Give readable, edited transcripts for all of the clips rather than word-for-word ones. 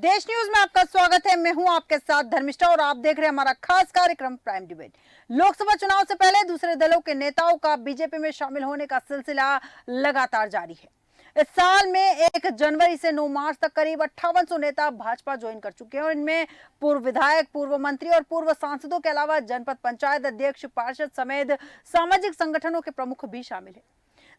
देश न्यूज में आपका स्वागत है। मैं हूं आपके साथ धर्मिष्ठा और आप देख रहे हैं हमारा खास कार्यक्रम प्राइम डिबेट। लोकसभा चुनाव से पहले दूसरे दलों के नेताओं का बीजेपी में शामिल होने का सिलसिला लगातार जारी है। इस साल में 1 जनवरी से 9 मार्च तक करीब 5800 नेता भाजपा ज्वाइन कर चुके हैं और इनमें पूर्व विधायक, पूर्व मंत्री और पूर्व सांसदों के अलावा जनपद पंचायत अध्यक्ष, पार्षद समेत सामाजिक संगठनों के प्रमुख भी शामिल है।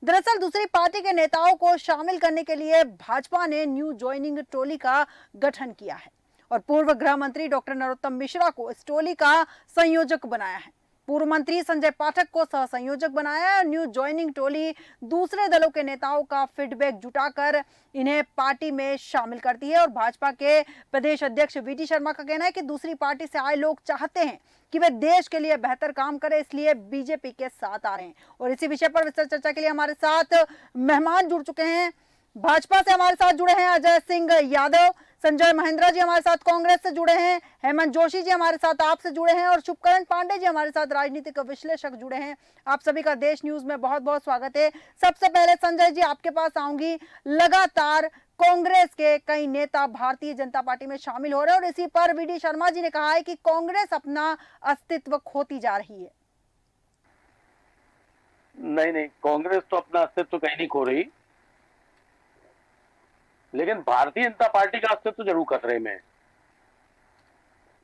दरअसल दूसरी पार्टी के नेताओं को शामिल करने के लिए भाजपा ने न्यू ज्वाइनिंग टोली का गठन किया है और पूर्व गृह मंत्री डॉक्टर नरोत्तम मिश्रा को इस टोली का संयोजक बनाया है। पूर्व मंत्री संजय पाठक को सह संयोजक बनाया है। न्यू ज्वाइनिंग टोली दूसरे दलों के नेताओं का फीडबैक जुटाकर इन्हें पार्टी में शामिल करती है और भाजपा के प्रदेश अध्यक्ष वीटी शर्मा का कहना है कि दूसरी पार्टी से आए लोग चाहते हैं कि वे देश के लिए बेहतर काम करें, इसलिए बीजेपी के साथ आ रहे हैं। और इसी विषय पर विस्तृत चर्चा के लिए हमारे साथ मेहमान जुड़ चुके हैं। भाजपा से हमारे साथ जुड़े हैं अजय सिंह यादव, संजय महेंद्र जी हमारे साथ कांग्रेस से जुड़े हैं, हेमंत जोशी जी हमारे साथ आप से जुड़े हैं और शुभकरण पांडे जी हमारे साथ राजनीतिक विश्लेषक जुड़े हैं। आप सभी का देश न्यूज में बहुत बहुत स्वागत है। सबसे पहले संजय जी आपके पास आऊंगी। लगातार कांग्रेस के कई नेता भारतीय जनता पार्टी में शामिल हो रहे हैं और इसी पर वीडी शर्मा जी ने कहा है कि कांग्रेस अपना अस्तित्व खोती जा रही है। नहीं, कांग्रेस तो अपना अस्तित्व कहीं नहीं खो रही, लेकिन भारतीय जनता पार्टी का अस्तित्व जरूर खतरे में है।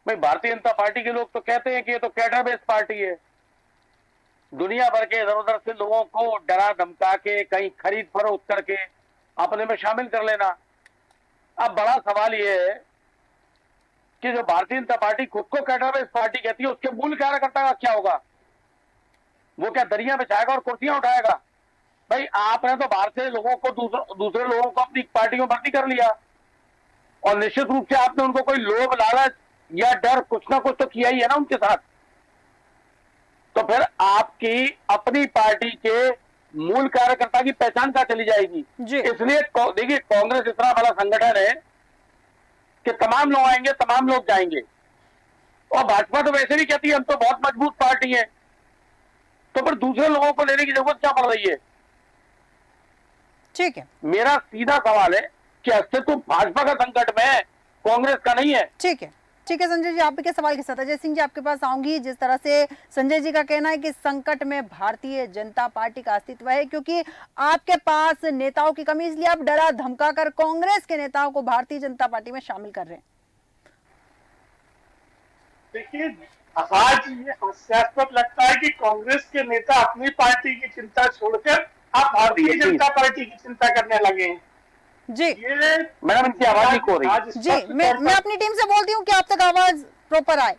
भाई, भारतीय जनता पार्टी के लोग तो कहते हैं कि ये तो कैडर बेस्ड पार्टी है, दुनिया भर के इधर उधर से लोगों को डरा धमका के कहीं खरीद फरोख्त करके अपने में शामिल कर लेना। अब बड़ा सवाल ये है कि जो भारतीय जनता पार्टी खुद को कैडर बेस्ड पार्टी कहती है, उसके मूल कार्यकर्ता का क्या होगा? वो क्या दरिया बिछाएगा और कुर्सियां उठाएगा? भाई, आपने तो बाहर से लोगों को दूसरे लोगों को अपनी पार्टी में भर्ती कर लिया और निश्चित रूप से आपने उनको कोई लोभ, लालच या डर कुछ ना कुछ तो किया ही है ना उनके साथ। तो फिर आपकी अपनी पार्टी के मूल कार्यकर्ता की पहचान कहां चली जाएगी? इसलिए देखिए, कांग्रेस इतना बड़ा संगठन है कि तमाम लोग आएंगे, तमाम लोग जाएंगे। और भाजपा तो वैसे भी कहती है हम तो बहुत मजबूत पार्टी है, तो फिर दूसरे लोगों को लेने की जरूरत क्या पड़ रही है? ठीक है, मेरा सीधा सवाल है कि अस्तित्व भाजपा का संकट में है, कांग्रेस का नहीं है। ठीक है, ठीक है संजय जी, आपके सवाल के साथ अजय सिंह जी आपके पास आऊंगी। जिस तरह से संजय जी का कहना है कि संकट में भारतीय जनता पार्टी का अस्तित्व है क्योंकि आपके पास नेताओं की कमी, इसलिए आप डरा धमका कर कांग्रेस के नेताओं को भारतीय जनता पार्टी में शामिल कर रहे हैं। देखिए, आज ये हास्यास्पद लगता है कि कांग्रेस के नेता अपनी पार्टी की चिंता छोड़कर आप भारतीय जनता पार्टी की चिंता करने लगे हैं। जी, ये मैडम इनकी आवाज नहीं खो रही। जी, मैं अपनी टीम से बोलती हूँ कि आप तक आवाज प्रॉपर आए।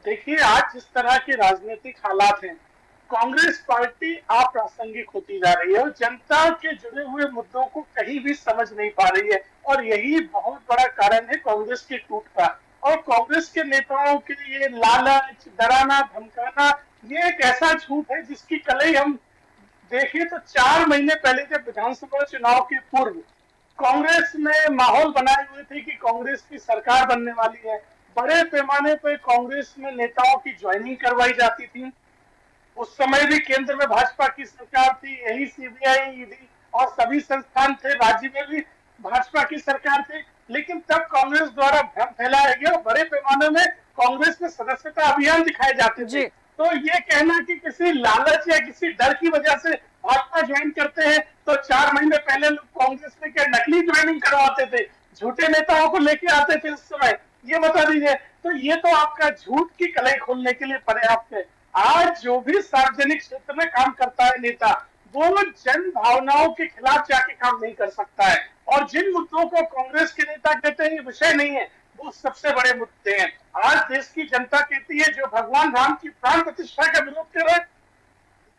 देखिए, आज जिस तरह के राजनीतिक हालात हैं, कांग्रेस पार्टी अप्रासंगिक होती जा रही है और जनता के जुड़े हुए मुद्दों को कहीं भी समझ नहीं पा रही है और यही बहुत बड़ा कारण है कांग्रेस के टूट का। और कांग्रेस के नेताओं के लिए लालच, डराना, धमकाना, ये एक ऐसा झूठ है जिसकी कलई हम देखिए तो 4 महीने पहले जब विधानसभा चुनाव के पूर्व कांग्रेस में माहौल बनाए हुए थे कि कांग्रेस की सरकार बनने वाली है, बड़े पैमाने पर कांग्रेस में नेताओं की ज्वाइनिंग करवाई जाती थी। उस समय भी केंद्र में भाजपा की सरकार थी, यही सीबीआई, ईडी और सभी संस्थान थे, राज्य में भी भाजपा की सरकार थी, लेकिन तब कांग्रेस द्वारा भ्रम फैलाया गया और बड़े पैमाने में कांग्रेस में सदस्यता अभियान दिखाए जाते थे। तो ये कहना कि किसी लालच या किसी डर की वजह से भाजपा ज्वाइन करते हैं, तो 4 महीने पहले लोग कांग्रेस में क्या नकली ज्वाइनिंग करवाते थे, झूठे नेताओं को लेके आते थे उस समय, ये बता दीजिए। तो ये तो आपका झूठ की कलई खोलने के लिए पर्याप्त है। आज जो भी सार्वजनिक क्षेत्र में काम करता है नेता, वो जन भावनाओं के खिलाफ जाके काम नहीं कर सकता है और जिन मुद्दों को कांग्रेस के नेता कहते हैं ये विषय नहीं है, वो सबसे बड़े मुद्दे हैं। आज देश की जनता कहती है जो भगवान राम की प्राण प्रतिष्ठा का विरोध कर रहे,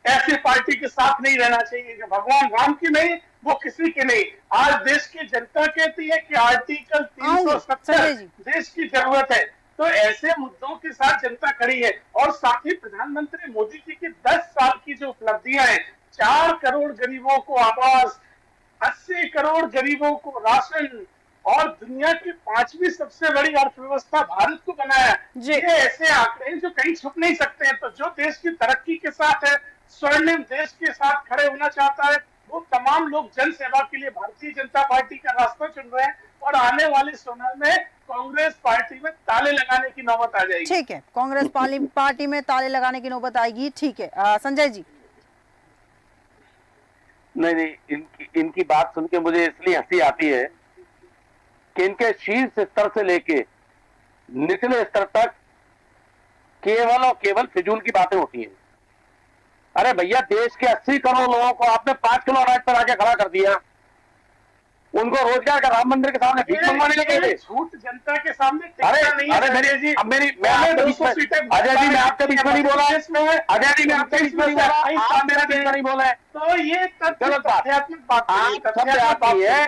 ऐसी पार्टी के साथ नहीं रहना चाहिए। जो भगवान राम की नहीं, वो किसी की नहीं। आज देश की जनता कहती है कि आर्टिकल 370 देश की जरूरत है, तो ऐसे मुद्दों के साथ जनता खड़ी है। और साथ ही प्रधानमंत्री मोदी जी की 10 साल की जो उपलब्धियां हैं, 4 करोड़ गरीबों को आवास, 80 करोड़ गरीबों को राशन और दुनिया की 5वीं सबसे बड़ी अर्थव्यवस्था भारत को बनाया, ये ऐसे आंकड़े हैं जो कहीं छुप नहीं सकते हैं। तो जो देश की तरक्की के साथ है, स्वर्णिम देश के साथ खड़े होना चाहता है, वो तमाम लोग जन सेवा के लिए भारतीय जनता पार्टी का रास्ता चुन रहे हैं और आने वाले समय में कांग्रेस पार्टी में ताले लगाने की नौबत आ जाएगी। ठीक है, कांग्रेस पार्टी में ताले लगाने की नौबत आएगी। ठीक है, संजय जी। नहीं नहीं, इनकी बात सुन के मुझे इसलिए हंसी आती है कि इनके शीर्ष स्तर से लेके निचले स्तर तक केवल और केवल फिजूल की बातें होती हैं। अरे भैया, देश के 80 करोड़ लोगों को आपने 5 किलो अनाज पर आके खड़ा कर दिया, उनको रोजगार का राम मंदिर के सामने भीख मंगवाने लगे थे। झूठ जनता के सामने अरे नहीं है। अरे मेरी अब मेरी मैं आपके बीच में, अजय जी मैं आपके बीच में नहीं बोला, अजय जी मैं आपके बीच में नहीं बोला, आप मेरे बीच में नहीं बोले। तो ये गलत बात है, आप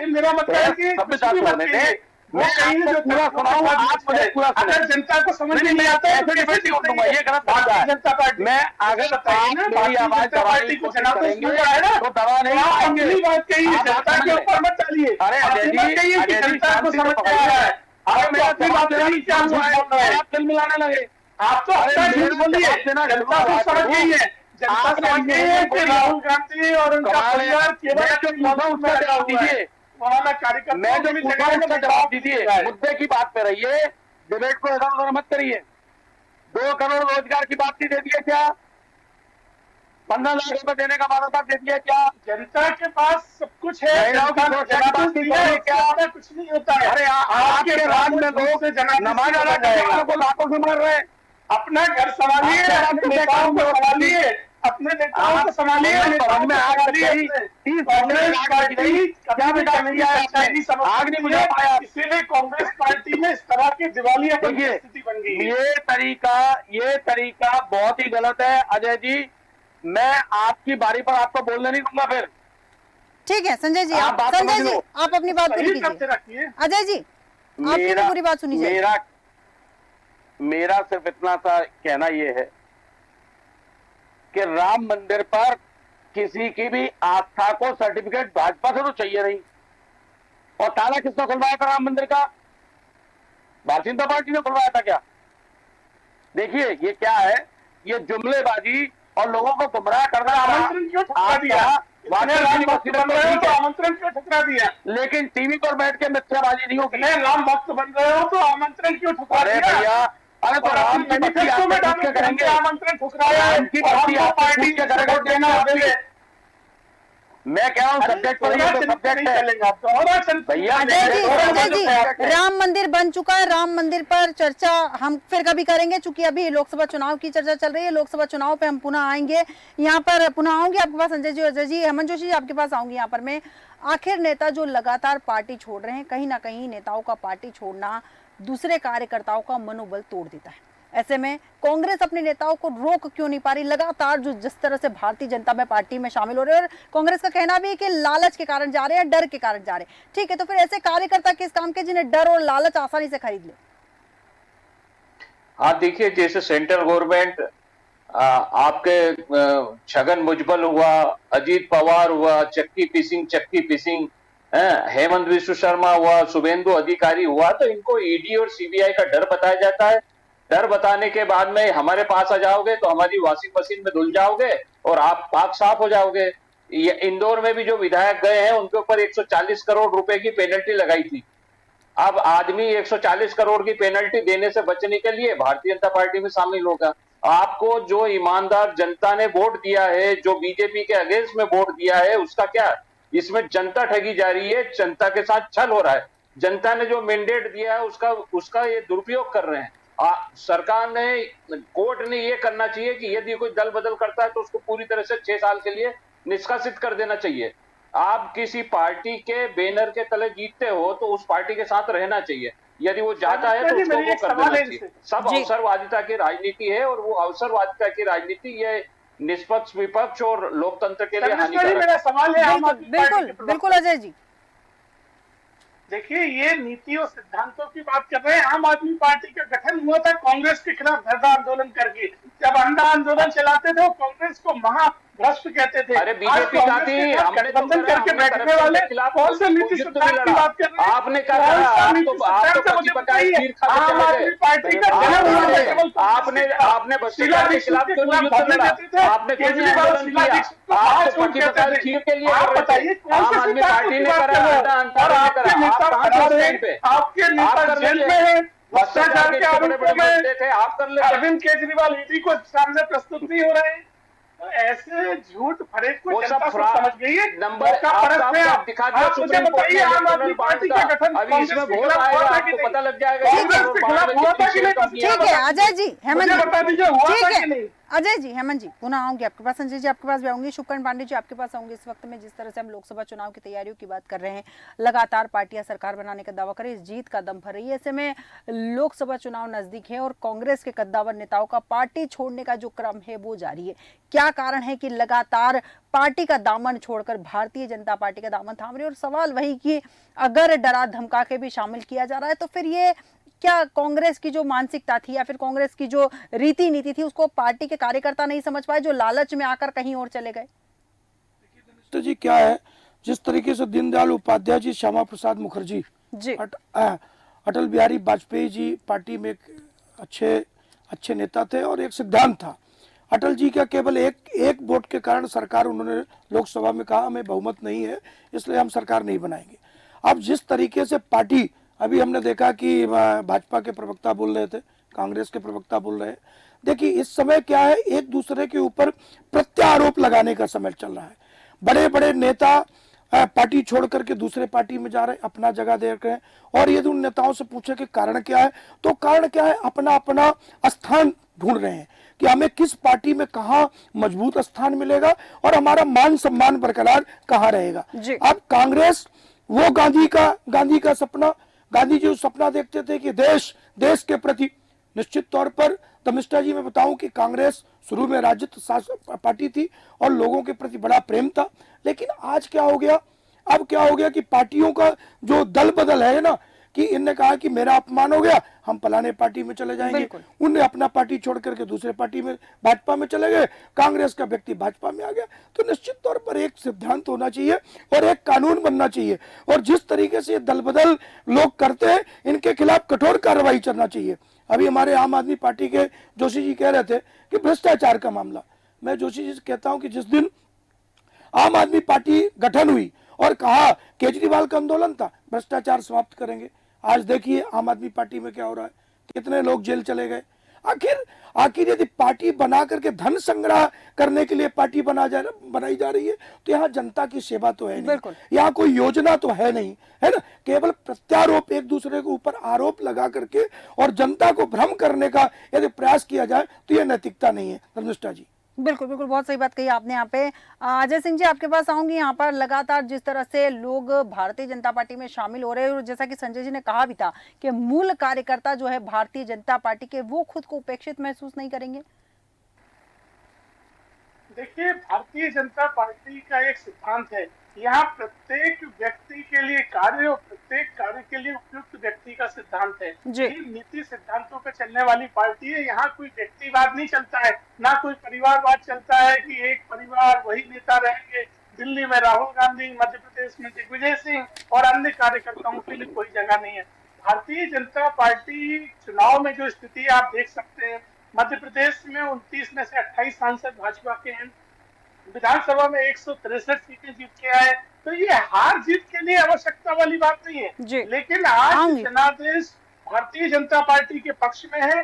मेरा मतलब है कि सभ्यता छोड़ने थे। मैं आपको पूरा सुनाऊंगा, आप मुझे पूरा सुनाएं। अगर जनता को समझ नहीं, नहीं आता है तो ऐसे कैसे डिबेट नहीं होगा, ये गलत बात है। जनता पार्टी मैं अगर आप मेरी आवाज दबाने की कोशिश करेंगे तो दबा नहीं पाएंगे। अपनी बात कही है, आप बात जनता के समझ ऊपर मत डालिए। अरे अजय जी, अजय जी जनता को शांति समझ से में आ रहा है। अरे मेरा अपनी बात नहीं, क्या हुआ है, बोल रहे हैं? आप दिल मिलाने लगे। आप तो अपना झूठ बोलिए, जनता को समझ गई है। जनता समझ गई है कि राहुल गांधी और उनका परिवार केवल दीजिए, वहां कार्यकर्ता मैं जो पूछा हूं उसका जवाब दीजिए। मुद्दे की बात पे रहिए, डिबेट को इधर उधर मत करिए। 2 करोड़ रोजगार की बात नहीं दे दिए क्या? 15 लाख रुपए देने का वादा था, दे दिया क्या? जनता के पास सब कुछ है, महिलाओं की सुरक्षा की बात नहीं कर रहे क्या? कुछ नहीं होता है। अरे आपके राज्य में लोग नमाज अदा करने वालों को लाखों से मार रहे हैं। अपना घर संभालिए, अपने नेताओं को संभालिए, अपने नेताओं को संभालिए। समझ में आग लगी, कांग्रेस पार्टी क्या विकास किया है आपने? आग नहीं बुझा पाया। इसीलिए कांग्रेस पार्टी में इस तरह की दिवालियापन की स्थिति बन गई है। ये तरीका बहुत ही गलत है अजय जी। मैं आपकी बारी पर आपको बोलने नहीं दूंगा फिर। ठीक है संजय जी, आप अपनी बात पूरी कीजिए। अजय जी, आपकी तो पूरी बात सुनी जाए। मेरा सिर्फ इतना सा कहना यह है कि राम मंदिर पर किसी की भी आस्था को सर्टिफिकेट भाजपा से तो चाहिए नहीं। और ताला किसने खुलवाया था राम मंदिर का? भारतीय जनता पार्टी ने खुलवाया था क्या? देखिए ये क्या है, ये जुमलेबाजी और लोगों को गुमराह करना। आमंत्रण क्यों ठुकरा दिया? आमंत्रण क्यों ठुकरा दिया? लेकिन टीवी पर बैठ के मिथ्याबाजी नहीं होगी। राम भक्त बन रहे हो तो आमंत्रण क्यों ठुकरा दिया? अरे भैया, अरे तो राम की भक्ति आप क्या करेंगे? आमंत्रण ठुकराया, उनकी भक्ति आप पार्टी क्या करेंगे? देना होगा। मैं कह रहा हूँ सब्जेक्ट पर, ये तो सब्जेक्ट है भैया। संजय जी, राम मंदिर बन चुका है, राम मंदिर पर चर्चा हम फिर कभी करेंगे, चूंकि अभी लोकसभा चुनाव की चर्चा चल रही है। लोकसभा चुनाव पे हम पुनः आएंगे, यहाँ पर पुनः आऊंगी आपके पास संजय जी। अजय जी, हेमंत जोशी जी आपके पास आऊंगी यहाँ पर मैं। आखिर नेता जो लगातार पार्टी छोड़ रहे हैं, कहीं ना कहीं नेताओं का पार्टी छोड़ना दूसरे कार्यकर्ताओं का मनोबल तोड़ देता है। ऐसे में कांग्रेस अपने नेताओं को रोक क्यों नहीं पा रही? लगातार जो जिस तरह से भारतीय जनता में पार्टी में शामिल हो रहे हैं, और कांग्रेस का कहना भी है कि लालच के कारण जा रहे हैं, डर के कारण जा रहे हैं। ठीक है, तो फिर ऐसे कार्यकर्ता किस काम के जिन्हें डर और लालच आसानी से खरीद ले? हाँ देखिए, जैसे सेंट्रल गवर्नमेंट आपके छगन भुजबल हुआ, अजीत पवार हुआ, चक्की पिसिंग हेमंत विश्व शर्मा हुआ, शुभेंदु अधिकारी हुआ, तो इनको ईडी और सीबीआई का डर बताया जाता है। डर बताने के बाद में हमारे पास आ जाओगे तो हमारी वॉशिंग मशीन में धुल जाओगे और आप पाक साफ हो जाओगे। ये इंदौर में भी जो विधायक गए हैं उनके ऊपर 140 करोड़ रुपए की पेनल्टी लगाई थी। अब आदमी 140 करोड़ की पेनल्टी देने से बचने के लिए भारतीय जनता पार्टी में शामिल होगा। आपको जो ईमानदार जनता ने वोट दिया है, जो बीजेपी के अगेंस्ट में वोट दिया है, उसका क्या? इसमें जनता ठगी जा रही है, जनता के साथ छल हो रहा है। जनता ने जो मैंडेट दिया है उसका ये दुरुपयोग कर रहे हैं। सरकार ने, कोर्ट ने ये करना चाहिए कि यदि कोई दल बदल करता है तो उसको पूरी तरह से 6 साल के लिए निष्कासित कर देना चाहिए। आप किसी पार्टी के बैनर के तले जीतते हो तो उस पार्टी के साथ रहना चाहिए। यदि वो जाता है तो उसको वो कर देना चाहिए। सब अवसरवादिता की राजनीति है और वो अवसरवादिता की राजनीति ये निष्पक्ष, विपक्ष और लोकतंत्र के लिए हानिकारक। मेरा सवाल है बिल्कुल अजय जी, देखिए ये नीति और सिद्धांतों की बात कर रहे हैं। आम आदमी पार्टी का गठन हुआ था कांग्रेस के खिलाफ धरना आंदोलन करके। जब अंडा आंदोलन चलाते थे कांग्रेस को भ्रष्ट कहते थे। अरे बीजेपी का थी, हमने तो गठबंधन करके बैठने वाले कौन से नीति सिद्धांत की बात कर रहे हैं? आपने क्या करा? आप तो पति पकाई खीर खा के आम चले आदमी गए। पार्टी का जन्म हुआ था केवल आपने भ्रष्टाचार के खिलाफ क्यों नहीं युद्ध लड़ा? आपने क्यों नहीं आंदोलन किया? आप तो पति पकाई खीर के लिए कर रहे थे। आम आदमी पार्टी ने करा, अंतर ने करा। आप कहाँ थे उस टाइम पे? आपके नेता जेल में है, भ्रष्टाचार के आरोपों में। आप कर ले। अरविंद केजरीवाल ईडी को सामने प्रस्तुत नहीं हो रहे हैं। तो ऐसे झूठ फरेब को जनता सब समझ गई है। नंबर आप दिखा दिया सुप्रीम कोर्ट में आम आदमी पार्टी का गठन अभी इसमें वोट आएगा, आपको पता लग जाएगा। ठीक है अजय जी, हेमंत जी, बता दीजिए हुआ था कि नहीं? अजय जी, हेमंत जी, पुनः आऊंगी आपके पास। संजय जी आपके पास भी आऊंगी। शुभकर्ण पांडे जी आपके पास आऊंगी। इस वक्त में जिस तरह से हम लोकसभा चुनाव की तैयारियों की बात कर रहे हैं, लगातार पार्टियां सरकार बनाने का दावा कर रही है, जीत का दम भर रही है। ऐसे में लोकसभा चुनाव नजदीक है और कांग्रेस के कद्दावर नेताओं का पार्टी छोड़ने का जो क्रम है वो जारी है। क्या कारण है कि लगातार पार्टी का दामन छोड़कर भारतीय जनता पार्टी का दामन थाम रही है? और सवाल वही कि अगर डरा धमका के भी शामिल किया जा रहा है तो फिर ये क्या कांग्रेस की जो मानसिकता थी या फिर कांग्रेस की जो रीति नीति थी उसको पार्टी के कार्यकर्ता नहीं समझ पाए, जो लालच में आकर कहीं और चले गए? तो जी क्या है, जिस तरीके से दीनदयाल उपाध्याय जी, श्यामा प्रसाद मुखर्जी जी, अटल बिहारी वाजपेयी जी पार्टी में एक अच्छे नेता थे और एक सिद्धांत था। अटल जी का केवल एक वोट के कारण सरकार, उन्होंने लोकसभा में कहा हमें बहुमत नहीं है इसलिए हम सरकार नहीं बनाएंगे। अब जिस तरीके से पार्टी, अभी हमने देखा कि भाजपा के प्रवक्ता बोल रहे थे, कांग्रेस के प्रवक्ता बोल रहे हैं। देखिए इस समय क्या है, एक दूसरे के ऊपर प्रत्यारोप लगाने का समय चल रहा है। बड़े बड़े नेता पार्टी छोड़ करके दूसरे पार्टी में जा रहे हैं, अपना जगह देख रहे हैं। और यदि उन नेताओं से पूछे कि कारण क्या है, तो कारण क्या है, अपना अपना स्थान ढूंढ रहे हैं कि हमें किस पार्टी में कहाँ मजबूत स्थान मिलेगा और हमारा मान सम्मान बरकरार कहाँ रहेगा। अब कांग्रेस वो गांधी का सपना, गांधी जी उस सपना देखते थे कि देश के प्रति, निश्चित तौर पर धर्मिष्ठा जी मैं बताऊं कि कांग्रेस शुरू में राज्यत्व पार्टी थी और लोगों के प्रति बड़ा प्रेम था। लेकिन आज क्या हो गया, अब क्या हो गया कि पार्टियों का जो दल बदल है ना, कि इनने कहा कि मेरा अपमान हो गया, हम फलाने पार्टी में चले जाएंगे। उनने अपना पार्टी छोड़ करके दूसरे पार्टी में, भाजपा में चले गए, कांग्रेस का व्यक्ति भाजपा में आ गया। तो निश्चित तौर पर एक सिद्धांत होना चाहिए और एक कानून बनना चाहिए। और जिस तरीके से दल बदल लोग करते हैं, इनके खिलाफ कठोर कार्रवाई करना चाहिए। अभी हमारे आम आदमी पार्टी के जोशी जी कह रहे थे कि भ्रष्टाचार का मामला, मैं जोशी जी से कहता हूं कि जिस दिन आम आदमी पार्टी गठन हुई और कहा केजरीवाल का आंदोलन था भ्रष्टाचार समाप्त करेंगे, आज देखिए आम आदमी पार्टी में क्या हो रहा है, कितने लोग जेल चले गए। आखिर यदि पार्टी बना करके धन संग्रह करने के लिए पार्टी बनाई जा रही है तो यहाँ जनता की सेवा तो है नहीं, यहाँ कोई योजना तो है नहीं, है ना। केवल प्रत्यारोप, एक दूसरे के ऊपर आरोप लगा करके और जनता को भ्रम करने का यदि प्रयास किया जाए तो यह नैतिकता नहीं है। धर्मिष्ठा जी बिल्कुल बिल्कुल, बहुत सही बात कही आपने। यहाँ पे अजय सिंह जी आपके पास आऊंगी। यहाँ पर लगातार जिस तरह से लोग भारतीय जनता पार्टी में शामिल हो रहे हैं और जैसा कि संजय जी ने कहा भी था कि मूल कार्यकर्ता जो है भारतीय जनता पार्टी के, वो खुद को उपेक्षित महसूस नहीं करेंगे। देखिए, भारतीय जनता पार्टी का एक सिद्धांत है, यहाँ प्रत्येक व्यक्ति के लिए कार्य और प्रत्येक कार्य के लिए उपयुक्त व्यक्ति का सिद्धांत है। ये नीति सिद्धांतों पर चलने वाली पार्टी है। यहाँ कोई व्यक्तिवाद नहीं चलता है, ना कोई परिवारवाद चलता है कि एक परिवार वही नेता रहेंगे। दिल्ली में राहुल गांधी, मध्य प्रदेश में दिग्विजय सिंह और अन्य कार्यकर्ताओं के लिए कोई जगह नहीं है। भारतीय जनता पार्टी चुनाव में जो स्थिति आप देख सकते हैं, मध्य प्रदेश में 29 में से 28 सांसद भाजपा के हैं, विधानसभा में 163 सीटें जीत के आए। तो ये हार जीत के लिए आवश्यकता वाली बात नहीं है। लेकिन आज जनादेश भारतीय जनता पार्टी के पक्ष में है।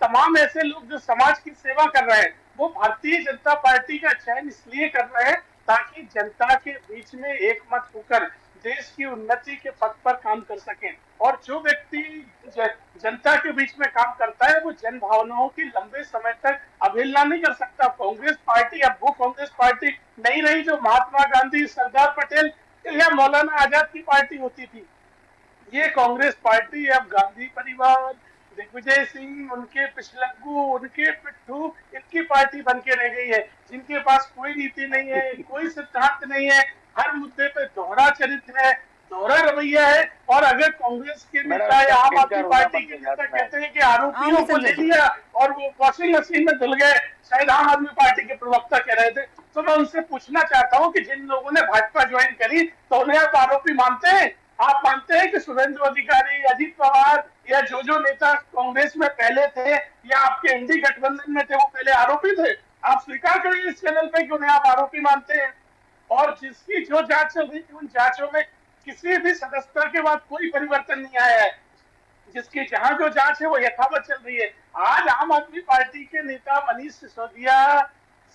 तमाम ऐसे लोग जो समाज की सेवा कर रहे हैं वो भारतीय जनता पार्टी का चयन इसलिए कर रहे हैं ताकि जनता के बीच में एकमत होकर देश की उन्नति के पथ पर काम कर सकें। और जो व्यक्ति जनता के बीच में काम करता है वो जन भावनाओं की लंबे समय तक अवहेलना नहीं कर सकता। कांग्रेस पार्टी अब वो कांग्रेस पार्टी नहीं रही जो महात्मा गांधी, सरदार पटेल या मौलाना आजाद की पार्टी होती थी। ये कांग्रेस पार्टी अब गांधी परिवार, दिग्विजय सिंह, उनके पिछलग्गू, उनके पिट्ठू, इनकी पार्टी बन के रह गई है, जिनके पास कोई नीति नहीं है, कोई सिद्धांत नहीं है, हर मुद्दे पे दोहरा चरित्र है। दोहरा रवैया है। और अगर कांग्रेस के नेता या आम आदमी पार्टी के नेता कहते हैं कि आरोपियों को ले लिया और वो वॉशिंग मशीन में धुल गए, शायद आम आदमी पार्टी के प्रवक्ता कह रहे थे, तो मैं उनसे पूछना चाहता हूं कि जिन लोगों ने भाजपा ज्वाइन करी तो उन्हें आप आरोपी मानते हैं? आप मानते हैं कि शुभेंदु अधिकारी, अजीत पवार या जो नेता कांग्रेस में पहले थे या आपके इंडी गठबंधन में थे वो पहले आरोपी थे? आप स्वीकार करिए इस चैनल पे कि उन्हें आप आरोपी मानते हैं। और जिसकी जो जांच चल रही थी उन जांचों में किसी भी सदस्यता के बाद कोई परिवर्तन नहीं आया है। जिसकी जहां जो जांच है वो यथावत चल रही है। आज आम आदमी पार्टी के नेता मनीष सिसोदिया,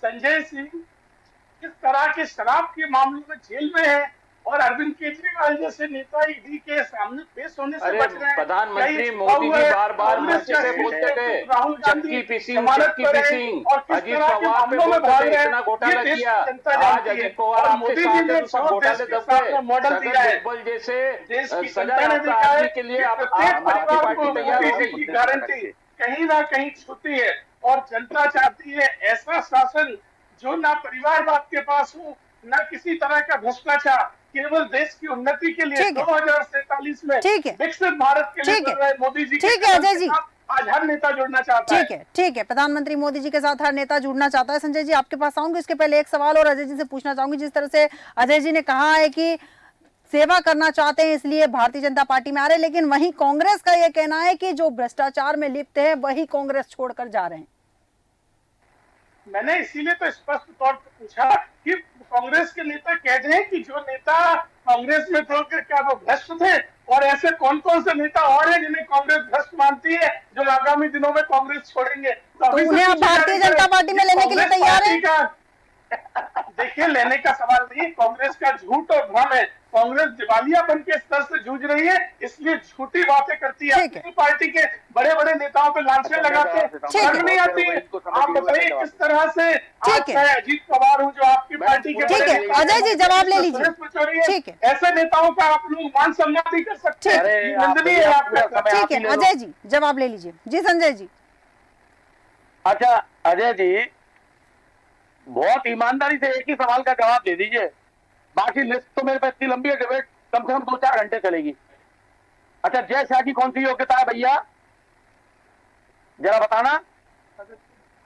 संजय सिंह किस तरह के शराब के मामलों में जेल में है और अरविंद केजरीवाल जैसे नेता ईडी के सामने पेश होने से बच रहे हैं। प्रधानमंत्री मोदी जी बार बार मंच से बोलते गए चक्की पीसिंग, अजीत पवार पे बोलते थे इतना घोटाला किया। आज अजीत पवार आपके साथ है तो सब घोटाले दबे। मॉडल बिरबल जैसे सजा आदमी के लिए आपकी पार्टी तैयार हो गई। गारंटी कहीं ना कहीं छूती है और जनता चाहती है ऐसा शासन जो ना परिवारवाद के पास हो, ना किसी तरह का भ्रष्टाचार, केवल देश की उन्नति के लिए 2047 में विकसित भारत के लिए कर रहे मोदी जी। ठीक है अजय जी, आज हर नेता जुड़ना चाहता है। ठीक है, प्रधानमंत्री मोदी जी के साथ हर नेता जुड़ना चाहता है। संजय जी आपके पास आऊंगी, इसके पहले एक सवाल और अजय जी से पूछना चाहूंगी। जिस तरह से अजय जी ने कहा है कि सेवा करना चाहते हैं इसलिए भारतीय जनता पार्टी में आ रहे हैं, लेकिन वहीं कांग्रेस का यह कहना है कि जो भ्रष्टाचार में लिप्त है वही कांग्रेस छोड़कर जा रहे हैं। मैंने इसीलिए तो स्पष्ट तौर पर पूछा कि कांग्रेस के नेता कह रहे हैं कि जो नेता कांग्रेस में थे क्या वो भ्रष्ट थे, और ऐसे कौन कौन से नेता और हैं जिन्हें कांग्रेस भ्रष्ट मानती है जो आगामी दिनों में कांग्रेस छोड़ेंगे? तो उन्हें आप भारतीय जनता पार्टी में लेने के लिए तैयार हैं? देखिए, लेने का सवाल नहीं, कांग्रेस का झूठ और भ्रम है। कांग्रेस दिवालियापन के स्तर से जूझ रही है, इसलिए झूठी बातें करती है। अपनी पार्टी के बड़े बड़े नेताओं पे लांछन लगाते हैं, नहीं आती है। आप बताइए किस तरह से अजीत पवार हूँ जो आपकी पार्टी के, ठीक है अजय जी जवाब ले लीजिए। ठीक है, ऐसे नेताओं का आप लोग मान सम्मान नहीं कर सकते, निंदनीय है आपका। ठीक है अजय जी जवाब ले लीजिए। जी संजय जी। अच्छा अजय जी, बहुत ईमानदारी से एक ही सवाल का जवाब दे दीजिए, बाकी लिस्ट तो मेरे पास इतनी लंबी है, डिबेट कम से कम 2-4 घंटे चलेगी। अच्छा, जय शाह की कौन सी योग्यता है भैया, जरा बताना।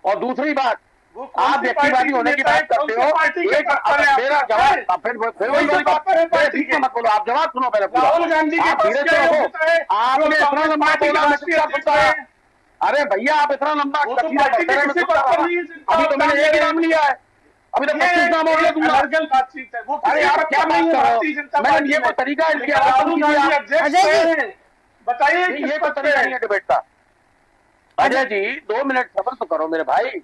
और दूसरी बात, आप व्यक्तिवादी होने की बात करते हो, मेरा जवाब फिर वही मत बोलो, आप जवाब सुनो पहले पूरा। राहुल गांधी के पास क्या योग्यता है? आपने इतना लंबा बोला, अरे भैया आप इतना लंबा, अभी तो मैंने एक ही नाम लिया है, अभी तो 25 नाम हो गया दूंगा। बातचीत है वो। अरे आप क्या बात कर रहे हो? मैंने ये कोई तरीका है बताइए, ये कोई तरीका नहीं है डिबेट का। अजय जी 2 मिनट सब्र तो करो मेरे भाई,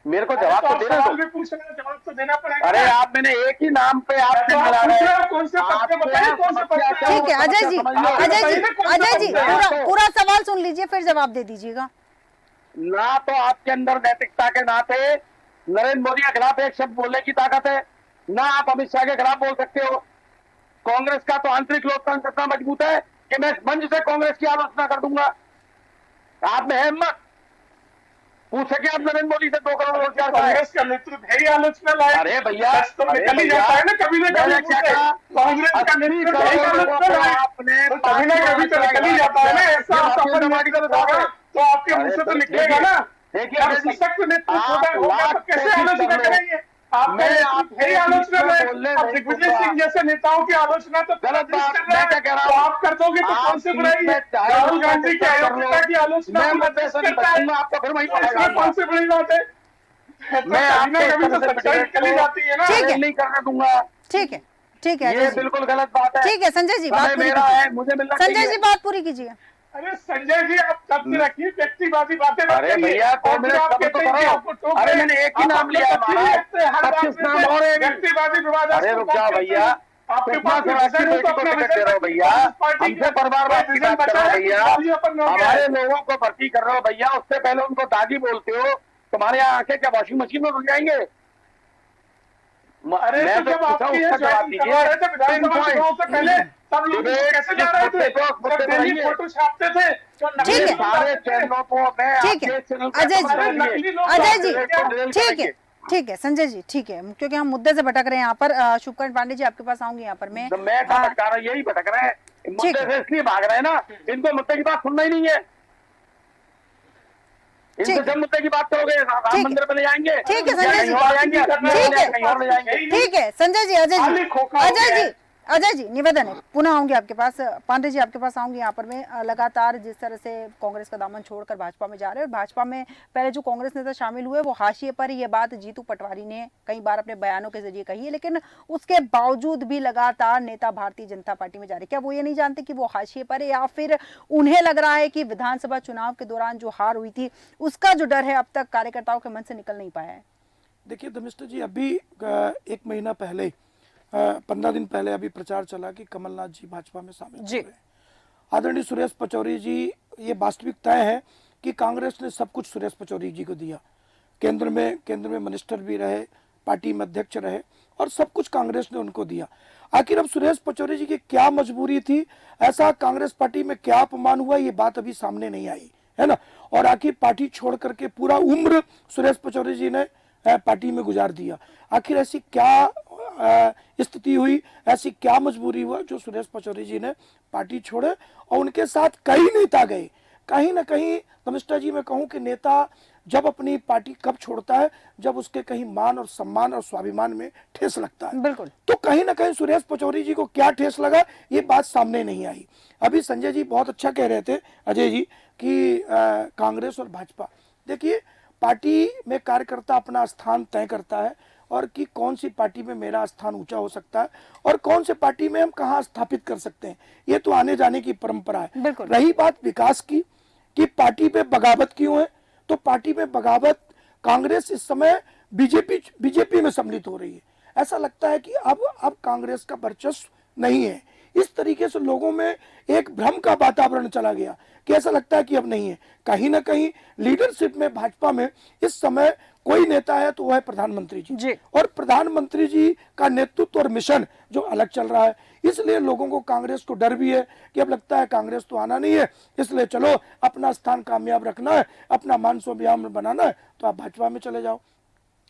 मेरे को जवाब तो देना दो। जवाब तो देना पड़ेगा। अरे आप मैंने एक ही नाम पे आपसे मिला रहे हैं। कौन से पद बताइए, कौन से पद? ठीक है अजय जी, अजय जी पूरा सवाल सुन लीजिए फिर जवाब दे दीजिएगा। ना तो आपके अंदर नैतिकता के नाते नरेंद्र मोदी के खिलाफ एक शब्द बोलने की ताकत है, ना आप अमित शाह के खिलाफ बोल सकते हो। कांग्रेस का तो आंतरिक लोकतंत्र इतना मजबूत है कि मैं मंच से कांग्रेस की आलोचना कर दूंगा। आप में है हिम्मत, पूछ सके आप नरेंद्र मोदी से 2 करोड़ रोजगार? कांग्रेस का नेतृत्व है ही आलोचना लायक। अरे भैया तो निकल ही जाता है ना कभी ना कभी। कांग्रेस का नेतृत्व है ही आलोचना लायक, आपने कभी ना कभी तो निकल ही जाता है ना। ऐसा तो आपके मुंह से तो निकलेगा ना। देखिए सशक्त नेतृत्व होगा तो कैसे आलोचना करेंगे? आप है आलोचना में अब दिग्विजय सिंह जैसे नेताओं की आलोचना तो गलत बात मैं क्या कह रहा हूँ, आप कर दोगे तो कौन से बुराई है? राहुल गांधी की अयोग्यता की आलोचना आपको फिर वही कौन से बड़ी बात है? मैं कभी तो सच्चाई निकली जाती है ना। नहीं करने दूंगा। ठीक है ये बिल्कुल गलत बात है। ठीक है संजय जी बात पूरी है, मुझे मिलना चाहिए। संजय जी बात पूरी कीजिए। अरे संजय जी आप तब रखिए व्यक्तिवादी बातें। अरे भैया 2 मिनट सब्र तो करो। अरे मैंने एक ही नाम लिया है, 25 नाम और व्यक्तिवादी विवाद। अरे रुक जाओ भैया, आपके पास टिकट दे रहे हो भैया, हमसे परिवारवाद की बात कर रहे हो भैया, हमारे लोगों को भर्ती कर रहे हो भैया, उससे पहले उनको दादी बोलते हो। तुम्हारे यहाँ आंखें क्या वॉशिंग मशीन में घुल जाएंगे? अरे मैं तो पूछा उसका जवाब दीजिए। सब लोग कैसे जा रहे थे? फोटो छापते थे। ठीक है सारे चैनलों को मैं ठीक है अजय जी, अजय जी ठीक है ठीक है संजय जी, ठीक है, क्योंकि हम मुद्दे से भटक रहे हैं यहाँ पर। शुभकरण पांडे जी आपके पास आऊंगी यहाँ पर मैं। तो मैं कहाँ भटका रहा हूँ, यही भटक रहे हैं मुद्दे से, इसलिए भाग रहे हैं ना, इनको मुद्दे की बात सुनना ही नहीं है। इनसे ठीक है। जब मुद्दे की बात करोगे राम मंदिर पे ले जाएंगे, ठीक है या संजय कहीं और ले जाएंगे, जी, कहीं और ले जाएंगे। ठीक है संजय जी। अजय खाली जी, खोखा हो गया है। अजय जी निवेदन है, पुनः आऊंगी आपके पास। पांडे जी आपके पास आऊंगी यहाँ पर मैं। लगातार जिस तरह से कांग्रेस का दामन छोड़कर भाजपा में जा रहे हैं, और भाजपा में पहले जो कांग्रेस नेता शामिल हुए वो हाशिए पर, ये बात जीतू पटवारी ने कई बार अपने बयानों के जरिए कही है, लेकिन उसके बावजूद भी लगातार नेता भारतीय जनता पार्टी में जा रहे। क्या वो ये नहीं जानते कि वो हाशिए पर है, या फिर उन्हें लग रहा है कि विधानसभा चुनाव के दौरान जो हार हुई थी उसका जो डर है अब तक कार्यकर्ताओं के मन से निकल नहीं पाया है? देखिए धर्मिष्ठा जी, अभी 1 महीना पहले 15 दिन पहले अभी प्रचार चला कि कमलनाथ जी भाजपा में शामिल हो रहे हैं। आदरणीय सुरेश पचौरी जी, ये वास्तविक तय है कि कांग्रेस ने सब कुछ सुरेश पचौरी जी को दिया। केंद्र में मिनिस्टर भी रहे, पार्टी में अध्यक्ष रहे, और सब कुछ कांग्रेस ने उनको दिया। आखिर अब सुरेश पचौरी जी की क्या मजबूरी थी, ऐसा कांग्रेस पार्टी में क्या अपमान हुआ, ये बात अभी सामने नहीं आई है ना। और आखिर पार्टी छोड़ करके पूरा उम्र सुरेश पचौरी जी ने पार्टी में गुजार दिया। आखिर ऐसी क्या स्थिति हुई, ऐसी क्या मजबूरी हुआ जो सुरेश पचौरी जी ने पार्टी छोड़े, और उनके साथ कई नेता गए। कहीं ना कहीं धर्मिष्ठा जी मैं कहूं कि नेता जब अपनी पार्टी कब छोड़ता है, जब उसके कहीं मान और सम्मान और स्वाभिमान में ठेस लगता है। बिल्कुल। तो कहीं ना कहीं सुरेश पचौरी जी को क्या ठेस लगा, ये बात सामने नहीं आई। अभी संजय जी बहुत अच्छा कह रहे थे, अजय जी, कि कांग्रेस और भाजपा, देखिए पार्टी में कार्यकर्ता अपना स्थान तय करता है, और कि कौन सी पार्टी में मेरा स्थान ऊंचा हो सकता है और कौन सी पार्टी में हम कहाँ स्थापित कर सकते हैं, ये तो आने जाने की परंपरा है। रही बात विकास की कि पार्टी पे बगावत क्यों है, तो पार्टी में बगावत, कांग्रेस इस समय बीजेपी में सम्मिलित हो रही है। ऐसा लगता है कि अब कांग्रेस का वर्चस्व नहीं है। इस तरीके से लोगों में एक भ्रम का वातावरण चला गया कि ऐसा लगता है कि अब नहीं है। कहीं ना कहीं लीडरशिप में भाजपा में इस समय कोई नेता है तो वह है प्रधानमंत्री जी, और प्रधानमंत्री जी का नेतृत्व और मिशन जो अलग चल रहा है, इसलिए लोगों को, कांग्रेस को डर भी है कि अब लगता है कांग्रेस तो आना नहीं है, इसलिए चलो अपना स्थान कामयाब रखना है, अपना मान स्वाभिमान बनाना है, तो आप भाजपा में चले जाओ,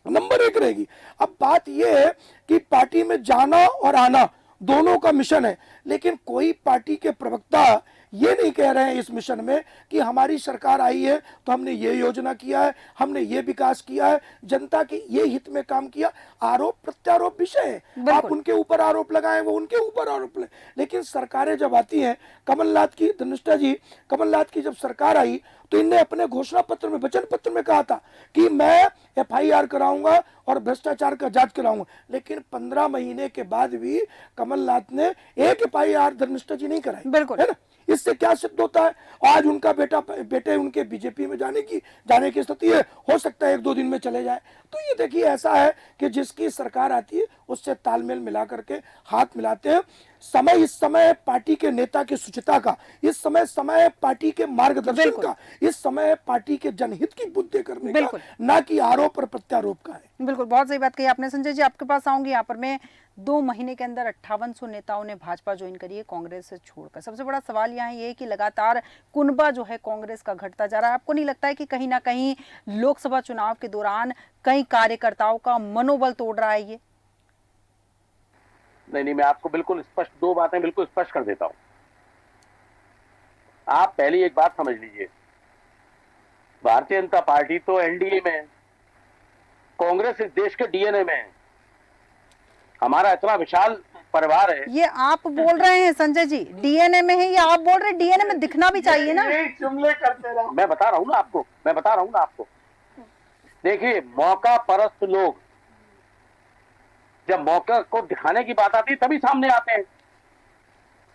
नंबर 1 रहेगी। अब बात यह है कि पार्टी में जाना और आना दोनों का मिशन है, लेकिन कोई पार्टी के प्रवक्ता ये नहीं कह रहे हैं इस मिशन में कि हमारी सरकार आई है तो हमने ये योजना किया है, हमने ये विकास किया है, जनता के ये हित में काम किया। आरोप प्रत्यारोप विषय है, आप उनके ऊपर आरोप लगाएं, वो उनके ऊपर आरोप लगाएं, लेकिन सरकारें जब आती हैं, कमलनाथ की, धर्मिष्ठा जी, कमलनाथ की जब सरकार आई तो इनने अपने घोषणा पत्र में, वचन पत्र में कहा था कि मैं FIR कराऊंगा और भ्रष्टाचार का जांच कराऊंगा, लेकिन 15 महीने के बाद भी कमलनाथ ने एक FIR धर्मिष्ठा जी नहीं कराई, बिल्कुल, है ना। इससे क्या सिद्ध होता है, आज उनका बेटे उनके बीजेपी में जाने की स्थिति है, हो सकता है 1-2 दिन में चले जाए। तो ये देखिए ऐसा है कि जिसकी सरकार आती है उससे तालमेल मिला करके हाथ मिलाते हैं। इस समय पार्टी के नेता की शुचिता का, इस समय पार्टी के मार्गदर्शन का, इस समय पार्टी के जनहित की बुद्धि करने का, ना कि आरोप और प्रत्यारोप का है। बिल्कुल, बहुत सही बात कही आपने। संजय जी आपके पास आऊंगी यहाँ पर मैं। 2 महीने के अंदर 5800 नेताओं ने भाजपा ज्वाइन करी है कांग्रेस से छोड़कर। सबसे बड़ा सवाल यहाँ ये है कि लगातार कुनबा जो है कांग्रेस का घटता जा रहा है। आपको नहीं लगता है कि कहीं ना कहीं लोकसभा चुनाव के दौरान कई कार्यकर्ताओं का मनोबल तोड़ रहा है ये? नहीं, मैं आपको बिल्कुल स्पष्ट 2 बातें बिल्कुल स्पष्ट कर देता हूं। आप पहली एक बात समझ लीजिए, भारतीय जनता पार्टी तो NDA में है, कांग्रेस इस देश के DNA में है। हमारा इतना विशाल परिवार है। ये आप बोल रहे हैं संजय जी DNA में है, ये आप बोल रहे हैं DNA में दिखना भी चाहिए ना। ये जुमले करते रहो। मैं बता रहा हूं ना आपको, देखिए मौका परस्त लोग जब मौका को दिखाने की बात आती है तभी सामने आते हैं।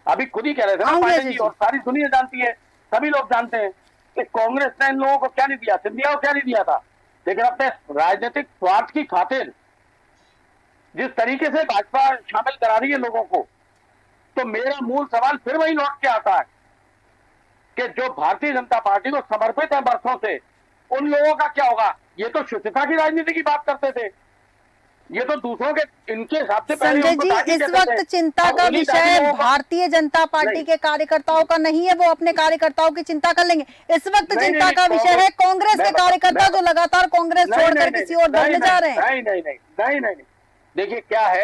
अभी खुद ही कह रहे थे ना पांडे जी, और सारी दुनिया जानती है, सभी लोग जानते हैं कि कांग्रेस ने इन लोगों को क्या नहीं दिया, सिंधिया को क्या नहीं दिया था, लेकिन अपने राजनीतिक स्वार्थ की खातिर जिस तरीके से भाजपा शामिल करा रही है लोगों को, तो मेरा मूल सवाल फिर वही लौट के आता है कि जो भारतीय जनता पार्टी को समर्पित है बरसों से, उन लोगों का क्या होगा। ये तो शुचिता की राजनीति की बात करते थे, ये तो दूसरों के इनके हिसाब से पहले संजय उनको जी, दागी इस कहते वक्त थे। चिंता अब का उन्हीं विषय दागी लोगों को- भारतीय जनता पार्टी नहीं। के कार्यकर्ताओं का नहीं है, वो अपने कार्यकर्ताओं की चिंता कर लेंगे। इस वक्त नहीं, चिंता नहीं, का विषय है कांग्रेस के मैं- कार्यकर्ता मैं- जो लगातार कांग्रेस नहीं, छोड़कर नहीं, किसी और दल में जा रहे हैं। नहीं नहीं नहीं नहीं नहीं नहीं। देखिए क्या है,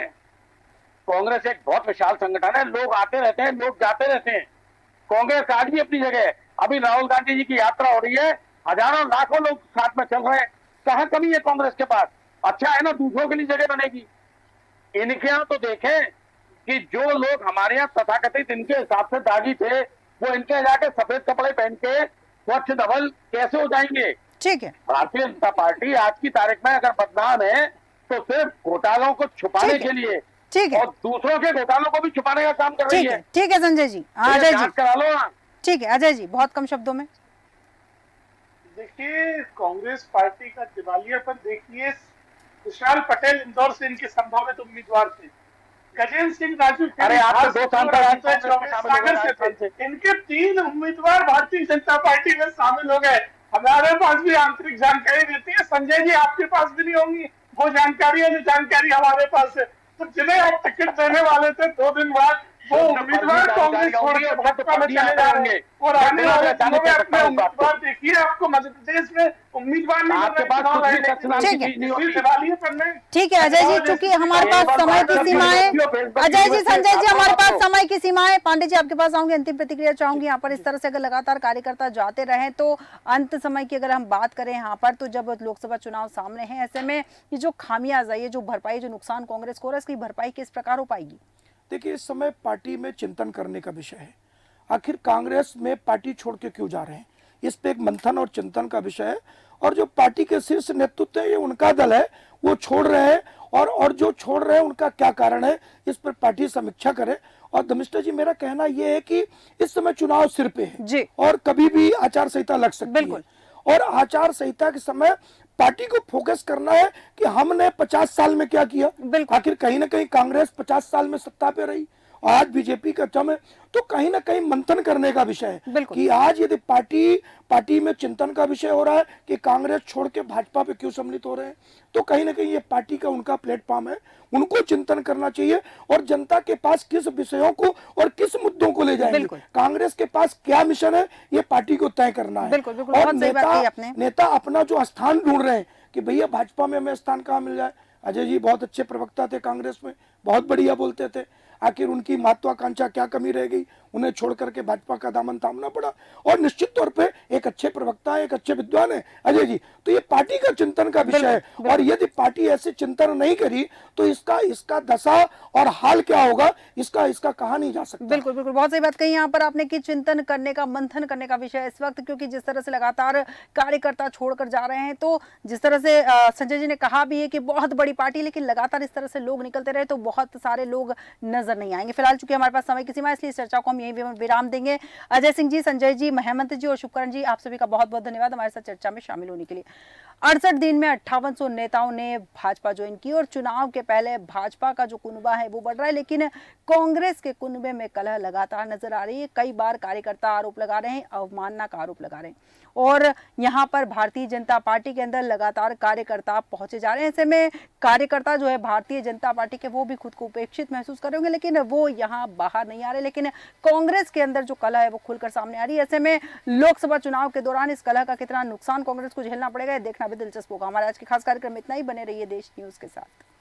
कांग्रेस एक बहुत विशाल संगठन है, लोग आते रहते हैं, लोग जाते रहते हैं। कांग्रेस आज भी अपनी जगह है। अभी राहुल गांधी जी की यात्रा हो रही है, हजारों लाखों लोग साथ में चल रहे हैं। कहाँ कमी है कांग्रेस के पास? अच्छा है ना, दूसरों के लिए जगह बनेगी। इनके यहाँ तो देखें कि जो लोग हमारे यहाँ तथाकथित इनके हिसाब से दागी थे, वो इनके यहाँ जाके सफेद कपड़े पहन के स्वच्छ धवल कैसे हो जाएंगे? ठीक है, भारतीय जनता पार्टी आज की तारीख में अगर बदनाम है तो सिर्फ घोटालों को छुपाने ठीक है, के लिए ठीक है, और दूसरों के घोटालों को भी छुपाने का काम कर रही ठीक है। है, ठीक है संजय जी। तो ये अजय जी, जांच करा लो ना। ठीक है अजय जी, बहुत कम शब्दों में। देखिए, कांग्रेस पार्टी का दिवालियापन देखिए। विशाल पटेल इंदौर से इनके संभावित उम्मीदवार थे। गजेंद्र सिंह राजू अरे आप तो 2 साल तक सागर से थे। इनके 3 उम्मीदवार भारतीय जनता पार्टी में शामिल हो गए। हमारे पास भी आंतरिक जानकारी देती है, संजय जी आपके पास भी नहीं होंगी वो जानकारी है जो जानकारी हमारे पास है। तो जिन्हें आप टिकट देने वाले थे 2 दिन बाद, वो उम्मीदवार कांग्रेस छोड़ के भाजपा में चले जा रहे हैं। और आने वाले दिनों में अपने उम्मीदवार देखिए, आपको मध्य प्रदेश में उम्मीदवार नहीं आपके पास चुनाव कुछ भी लड़ने सच नाम के की ठीक है। चीज नहीं होती। दिवालियापन में ठीक है अजय जी, चूंकि हमारे पास समय की सीमा है। अजय जी, संजय जी, हमारे पास समय की सीमा है। पांडे जी आपके पास आऊंगी, अंतिम प्रतिक्रिया चाहूंगी। यहाँ पर इस तरह से अगर लगातार कार्यकर्ता जाते रहे तो अंत समय की अगर हम बात करें यहाँ पर, तो जब लोकसभा चुनाव सामने है, ऐसे में ये जो खामियाजा, ये जो भरपाई, जो नुकसान कांग्रेस को हो रहा है, इसकी भरपाई किस प्रकार हो पाएगी? देखिए, इस समय पार्टी में चिंतन करने का विषय है। आखिर कांग्रेस में पार्टी छोड़ के क्यों जा रहे हैं, इस पे एक मंथन और चिंतन का विषय है। और जो पार्टी के शीर्ष नेतृत्व है, ये उनका दल है, वो छोड़ रहे हैं। और जो छोड़ रहे हैं उनका क्या कारण है, इस पर पार्टी समीक्षा करे। और धर्मिष्ठा जी, मेरा कहना यह है कि इस समय चुनाव सिर पे है जी। और कभी भी आचार संहिता लग सकती है। बिल्कुल। और आचार संहिता के समय पार्टी को फोकस करना है कि हमने 50 साल में क्या किया। बिल्कुल। आखिर कहीं ना कहीं कांग्रेस 50 साल में सत्ता पे रही, आज बीजेपी का टर्म है, तो कहीं ना कहीं मंथन करने का विषय है बिल्कुल। कि आज यदि पार्टी में चिंतन का विषय हो रहा है कि कांग्रेस छोड़ के भाजपा पे क्यों सम्मिलित हो रहे हैं, तो कहीं ना कहीं ये पार्टी का उनका प्लेटफॉर्म है, उनको चिंतन करना चाहिए। और जनता के पास किस विषयों को और किस मुद्दों को ले जाएंगे, बिल्कुल। कांग्रेस के पास क्या मिशन है, ये पार्टी को तय करना है। बिल्कुल, बिल्कुल, और बहुत सही बात कही आपने। नेता अपना जो स्थान ढूंढ रहे हैं कि भैया भाजपा में हमें स्थान कहाँ मिल जाए। अजय जी बहुत अच्छे प्रवक्ता थे कांग्रेस में, बहुत बढ़िया बोलते थे। आखिर उनकी महत्वाकांक्षा क्या कमी रह गई, उन्हें छोड़ करके भाजपा का दामन थामना पड़ा। और निश्चित तौर पे एक अच्छे प्रवक्ता है, एक अच्छे विद्वान है अजय जी, तो ये पार्टी का चिंतन का विषय है। और यदि पार्टी ऐसे चिंतन नहीं करी तो इसका दशा और हाल क्या होगा, इसका कहा नहीं जा सकता। बिल्कुल बिल्कुल, बहुत सही बात कही यहाँ पर आपने कि चिंतन करने का, मंथन करने का विषय इस वक्त, क्योंकि जिस तरह से लगातार कार्यकर्ता छोड़कर जा रहे हैं, तो जिस तरह से संजय जी ने कहा भी है कि बहुत बड़ी पार्टी, लेकिन लगातार इस तरह से लोग निकलते रहे तो बहुत सारे लोग नजर नहीं आएंगे। फिलहाल चूंकि हमारे पास समय की सीमा है, इसलिए इस चर्चा को हम यहीं विराम देंगे। अजय सिंह जी, संजय जी, हेमंत जी और शुभकरण जी, आप सभी का बहुत बहुत धन्यवाद हमारे साथ चर्चा में शामिल होने के लिए। 68 दिन में 5800 नेताओं ने भाजपा ज्वाइन की और चुनाव के पहले भाजपा का जो कुनबा है वो बढ़ रहा है, लेकिन कांग्रेस के कुनबे में कलह लगातार नजर आ रही है। कई बार कार्यकर्ता आरोप लगा रहे हैं, अवमानना का आरोप लगा रहे हैं, और यहाँ पर भारतीय जनता पार्टी के अंदर लगातार कार्यकर्ता पहुंचे जा रहे हैं। ऐसे में कार्यकर्ता जो है भारतीय जनता पार्टी के, वो भी खुद को उपेक्षित महसूस कर रहे होंगे, लेकिन वो यहाँ बाहर नहीं आ रहे। लेकिन कांग्रेस के अंदर जो कलह है वो खुलकर सामने आ रही है। ऐसे में लोकसभा चुनाव के दौरान इस कलह का कितना नुकसान कांग्रेस को झेलना पड़ेगा, देखना भी दिलचस्प होगा। हमारे आज के खास कार्यक्रम में इतना ही। बने रहिए देश न्यूज के साथ।